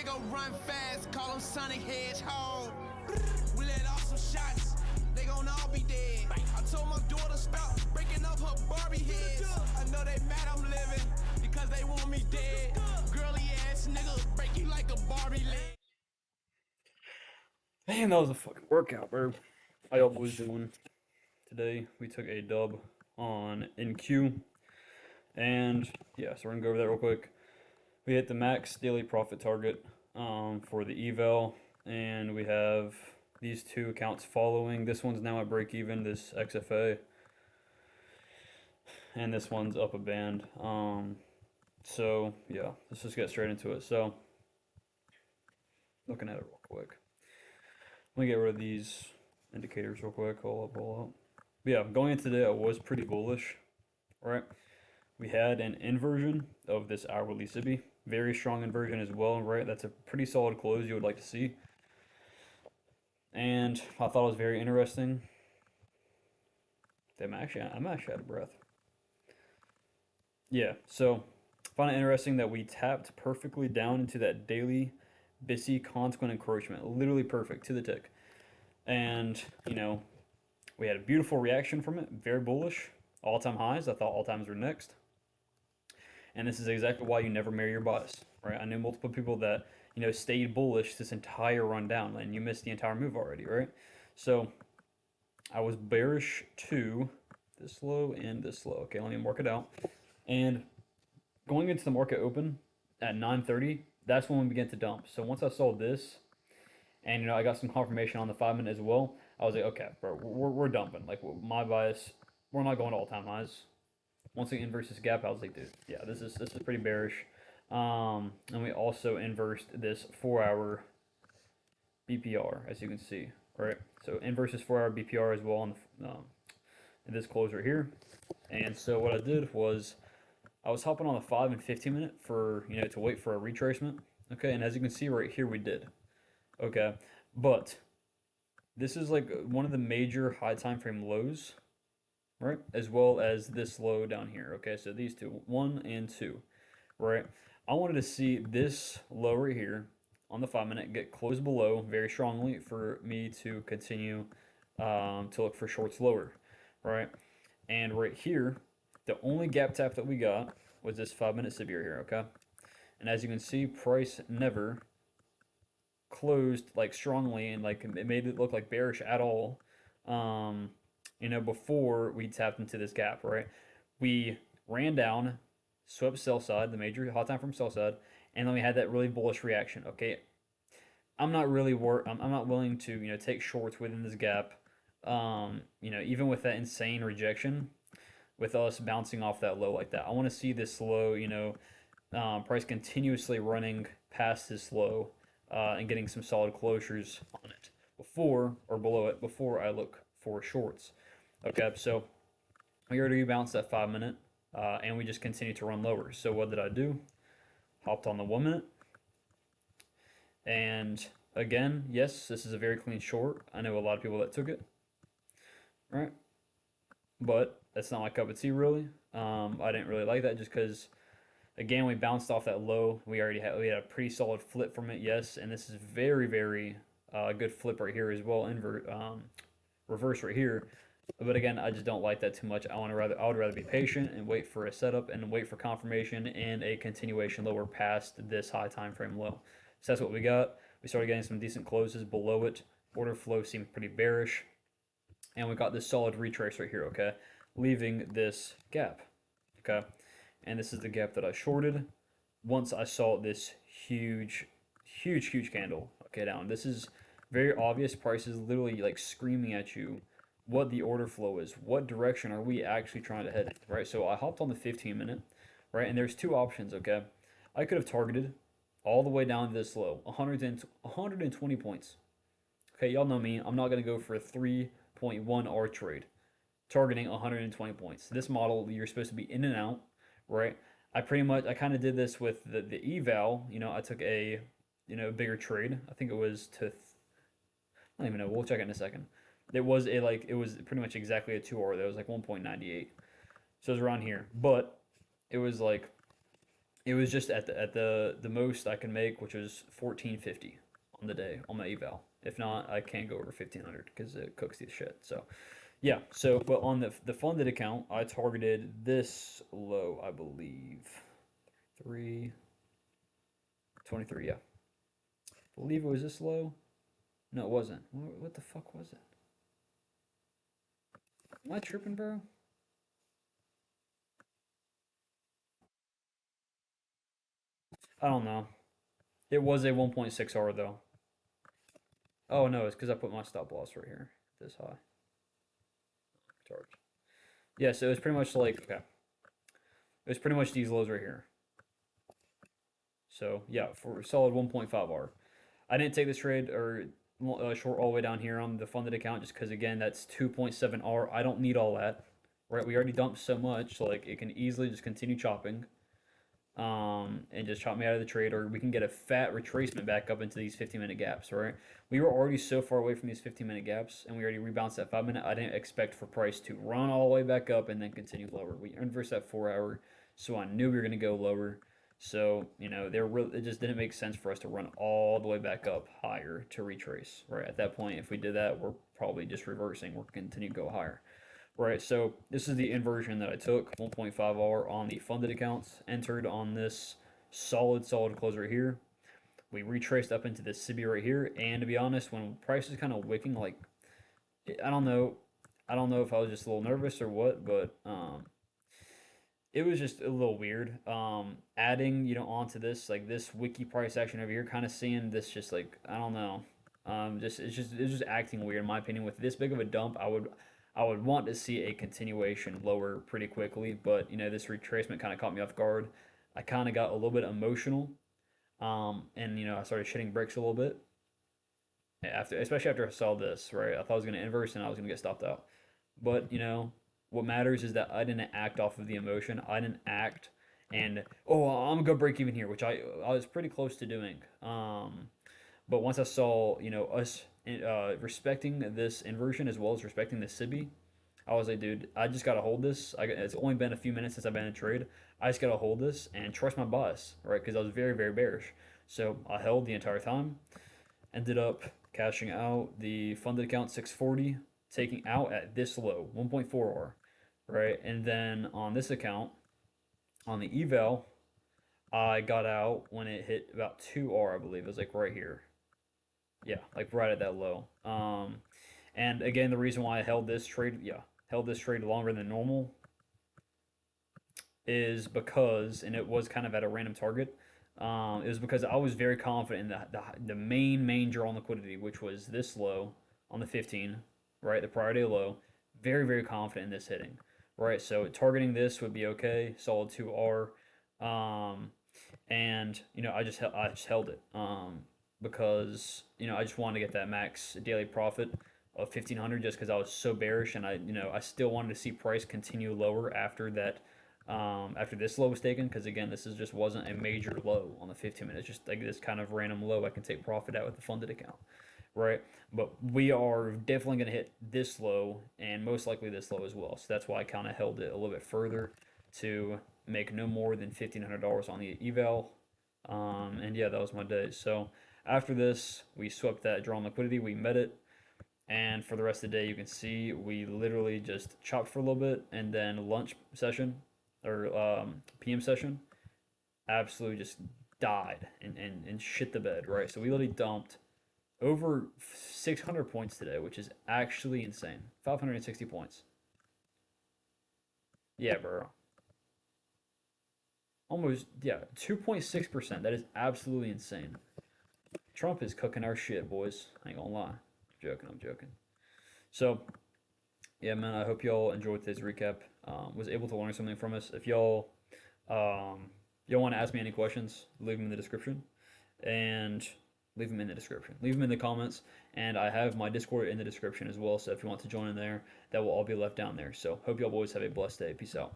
they gon' run fast, call them Sonic Hedgehog. We let off some shots, they gon' all be dead. I told my daughter stop breaking up her Barbie heads. I know they mad I'm living because they want me dead. Girly ass nigga break you like a Barbie leg. Man, that was a fucking workout, bro. How y'all boys doing? Today we took a dub on NQ, and yeah, so we're gonna go over that real quick. We hit the max daily profit target for the eval, and we have these two accounts following. This one's now at break even, this XFA, and this one's up a band. So yeah, let's just get straight into it. So looking at it real quick. Let me get rid of these indicators real quick. Hold up. But yeah, going into today, I was pretty bullish, right? We had an inversion of this hourly SIBI. Very strong inversion as well, right? That's a pretty solid close you would like to see. And I thought it was very interesting. I'm actually out of breath. Yeah, so I found it interesting that we tapped perfectly down into that daily BISI consequent encroachment. Literally perfect to the tick. And, we had a beautiful reaction from it. Very bullish. All-time highs. I thought all-times were next. And this is exactly why you never marry your bias, right? I knew multiple people that, stayed bullish this entire run down, and you missed the entire move already, right? So I was bearish to this low and this low. Okay, let me work it out. And going into the market open at 9:30, that's when we began to dump. So once I saw this, and I got some confirmation on the 5-minute as well, I was like, okay, bro, we're dumping. Like my bias, we're not going to all-time highs. Once we inverse this gap, I was like, dude, yeah, this is pretty bearish. And we also inversed this 4-hour BPR, as you can see, right? So inverse this 4-hour BPR as well on in this close right here. And so what I did was I was hopping on the 5 and 15 minute for to wait for a retracement. Okay, and as you can see right here, we did. Okay, but this is like one of the major high time frame lows, right? As well as this low down here. Okay, so these two, 1 and 2, right? I wanted to see this low right here on the 5-minute get closed below very strongly for me to continue to look for shorts lower, right? And right here, the only gap tap that we got was this 5-minute severe here, okay? And as you can see, price never closed like strongly and like it made it look like bearish at all. Before we tapped into this gap, right? We ran down, swept sell side, the major hot time from sell side, and then we had that really bullish reaction. Okay, I'm not willing to take shorts within this gap. Even with that insane rejection, with us bouncing off that low like that, I want to see this low. Price continuously running past this low and getting some solid closures on it before or below it before I look for shorts. Okay, so we already bounced that 5-minute and we just continue to run lower. So what did I do? Hopped on the 1-minute. And again, yes, this is a very clean short. I know a lot of people that took it. Right? But that's not my cup of tea, really. I didn't really like that just because, again, we bounced off that low. We had a pretty solid flip from it, yes. And this is very, very good flip right here as well. Reverse right here. But again, I just don't like that too much. I would rather be patient and wait for a setup and wait for confirmation and a continuation lower past this high time frame low. So that's what we got. We started getting some decent closes below it. Order flow seemed pretty bearish. And we got this solid retrace right here, okay? Leaving this gap, okay? And this is the gap that I shorted once I saw this huge candle, okay, down. This is very obvious. Price is literally like screaming at you what the order flow is. What direction are we actually trying to head in, right? So I hopped on the 15-minute, right? And there's two options, okay? I could have targeted all the way down to this low, 120 points. Okay, y'all know me. I'm not going to go for a 3.1 R trade targeting 120 points. This model, you're supposed to be in and out, right? I kind of did this with the eval. I took a, bigger trade. I think it was I don't even know. We'll check it in a second. It was pretty much exactly a 2R. That was like 1.98. So it was around here. But it was like It was just at the most I can make, which was 1450 on the day on my eval. If not, I can't go over 1500 because it cooks the shit. So yeah. So but on the funded account, I targeted this low, I believe, 323. Yeah, I believe it was this low. No, it wasn't. What the fuck was it? Am I tripping, bro? I don't know. It was a 1.6 R though. Oh no, it's because I put my stop loss right here, this high. Charge. Yeah, so it's pretty much like okay. It was pretty much these lows right here. So yeah, for a solid 1.5 R. I didn't take this trade or short all the way down here on the funded account just because again that's 2.7 R. I don't need all that. Right, we already dumped so much, like it can easily just continue chopping. And just chop me out of the trade, or we can get a fat retracement back up into these 15-minute gaps, right? We were already so far away from these 15-minute gaps, and we already rebounced that 5 minute. I didn't expect for price to run all the way back up and then continue lower. We inversed that 4 hour, so I knew we were going to go lower. So, it just didn't make sense for us to run all the way back up higher to retrace, right? At that point, if we did that, we're probably just reversing. We're continue to go higher. Right, so this is the inversion that I took, 1.5R on the funded accounts, entered on this solid close right here. We retraced up into this SIBI right here, and to be honest, when price is kind of wicking, like, I don't know, I don't know if I was just a little nervous or what, but it was just a little weird. Adding, onto this, like this wiki price action over here, kind of seeing this just like, I don't know. It's just acting weird in my opinion. With this big of a dump, I would want to see a continuation lower pretty quickly, but this retracement kind of caught me off guard. I kind of got a little bit emotional, and I started shitting bricks a little bit especially after I saw this. Right, I thought I was going to inverse and I was going to get stopped out, but what matters is that I didn't act off of the emotion. I didn't act and I'm gonna go break even here, which I was pretty close to doing. But once I saw us respecting this inversion as well as respecting the SIBI, I was like, dude, I just gotta hold this. It's only been a few minutes since I've been in trade. I just gotta hold this and trust my bias, right? Because I was very very bearish. So I held the entire time. Ended up cashing out the funded account 640, taking out at this low 1.4R, right? And then on this account, on the eval, I got out when it hit about 2R, I believe. It was like right here. Yeah, like right at that low. And again, the reason why I held this trade longer than normal is because, and it was kind of at a random target. It was because I was very confident in the main draw on liquidity, which was this low on the 15, right? The prior day low. Very, very confident in this hitting, right? So targeting this would be okay. Solid 2R. And I just held it because I just wanted to get that max daily profit of 1500 just because I was so bearish and I still wanted to see price continue lower after that after this low was taken because again this just wasn't a major low on the 15 minutes, just like this kind of random low I can take profit out with the funded account, right? But we are definitely going to hit this low and most likely this low as well, so that's why I kind of held it a little bit further to make no more than $1,500 on the eval. And yeah, that was my day. So after this, we swept that drawn liquidity, we met it, and for the rest of the day, you can see we literally just chopped for a little bit, and then lunch session or PM session absolutely just died and shit the bed, right? So we literally dumped over 600 points today, which is actually insane. 560 points. Yeah, bro. Almost, yeah, 2.6%. That is absolutely insane. Trump is cooking our shit, boys. I ain't gonna lie. I'm joking. So, yeah, man, I hope y'all enjoyed today's recap. Was able to learn something from us. If y'all want to ask me any questions, leave them in the description. And leave them in the description. Leave them in the comments. And I have my Discord in the description as well. So if you want to join in there, that will all be left down there. So, hope y'all boys have a blessed day. Peace out.